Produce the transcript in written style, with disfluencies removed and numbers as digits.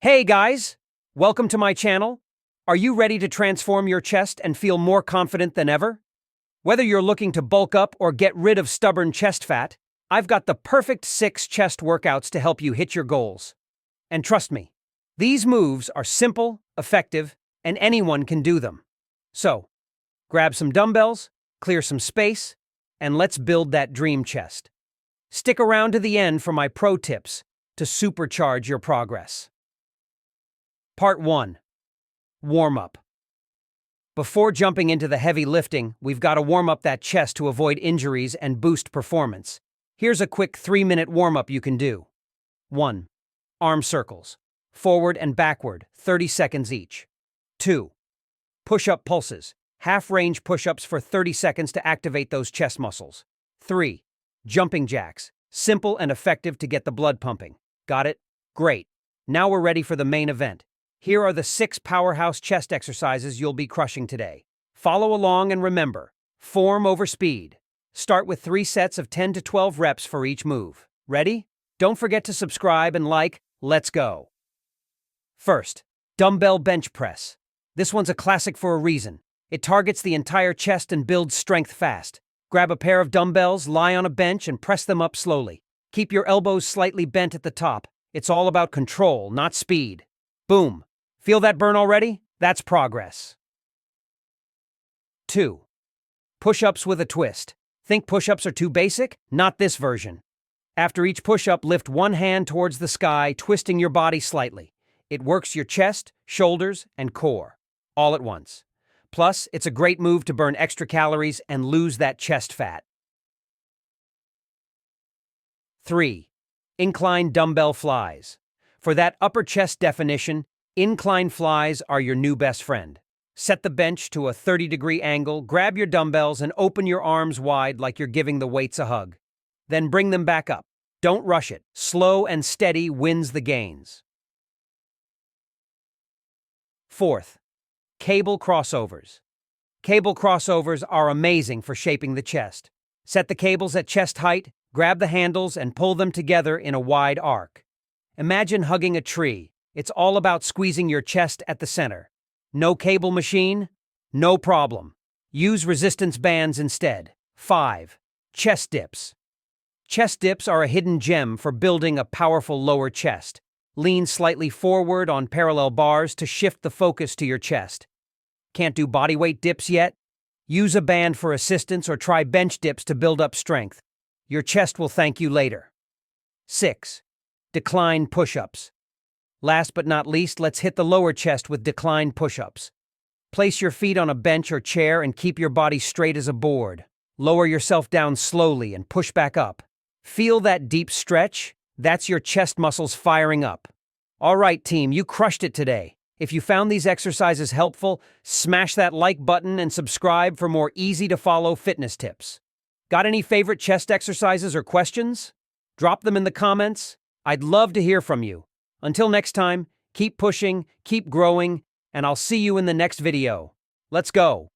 Hey guys! Welcome to my channel. Are you ready to transform your chest and feel more confident than ever? Whether you're looking to bulk up or get rid of stubborn chest fat, I've got the perfect 6 chest workouts to help you hit your goals. And trust me, these moves are simple, effective, and anyone can do them. So, grab some dumbbells, clear some space, and let's build that dream chest. Stick around to the end for my pro tips to supercharge your progress. Part 1. Warm-up. Before jumping into the heavy lifting, we've got to warm up that chest to avoid injuries and boost performance. Here's a quick 3-minute warm-up you can do. 1. Arm circles. Forward and backward, 30 seconds each. 2. Push-up pulses. Half-range push-ups for 30 seconds to activate those chest muscles. 3. Jumping jacks. Simple and effective to get the blood pumping. Got it? Great. Now we're ready for the main event. Here are the 6 powerhouse chest exercises you'll be crushing today. Follow along and remember, form over speed. Start with 3 sets of 10 to 12 reps for each move. Ready? Don't forget to subscribe and like. Let's go. First, dumbbell bench press. This one's a classic for a reason. It targets the entire chest and builds strength fast. Grab a pair of dumbbells, lie on a bench, and press them up slowly. Keep your elbows slightly bent at the top. It's all about control, not speed. Boom. Feel that burn already? That's progress. 2. Push-ups with a twist. Think push-ups are too basic? Not this version. After each push-up, lift one hand towards the sky, twisting your body slightly. It works your chest, shoulders, and core, all at once. Plus, it's a great move to burn extra calories and lose that chest fat. 3. Incline dumbbell flies. For that upper chest definition, incline flies are your new best friend. Set the bench to a 30-degree angle, grab your dumbbells, and open your arms wide like you're giving the weights a hug. Then bring them back up. Don't rush it. Slow and steady wins the gains. 4th, cable crossovers. Cable crossovers are amazing for shaping the chest. Set the cables at chest height, grab the handles, and pull them together in a wide arc. Imagine hugging a tree. It's all about squeezing your chest at the center. No cable machine? No problem. Use resistance bands instead. 5. Chest dips. Chest dips are a hidden gem for building a powerful lower chest. Lean slightly forward on parallel bars to shift the focus to your chest. Can't do bodyweight dips yet? Use a band for assistance or try bench dips to build up strength. Your chest will thank you later. 6. Decline push-ups. Last but not least, let's hit the lower chest with decline push-ups. Place your feet on a bench or chair and keep your body straight as a board. Lower yourself down slowly and push back up. Feel that deep stretch? That's your chest muscles firing up. All right, team, you crushed it today. If you found these exercises helpful, smash that like button and subscribe for more easy-to-follow fitness tips. Got any favorite chest exercises or questions? Drop them in the comments. I'd love to hear from you. Until next time, keep pushing, keep growing, and I'll see you in the next video. Let's go.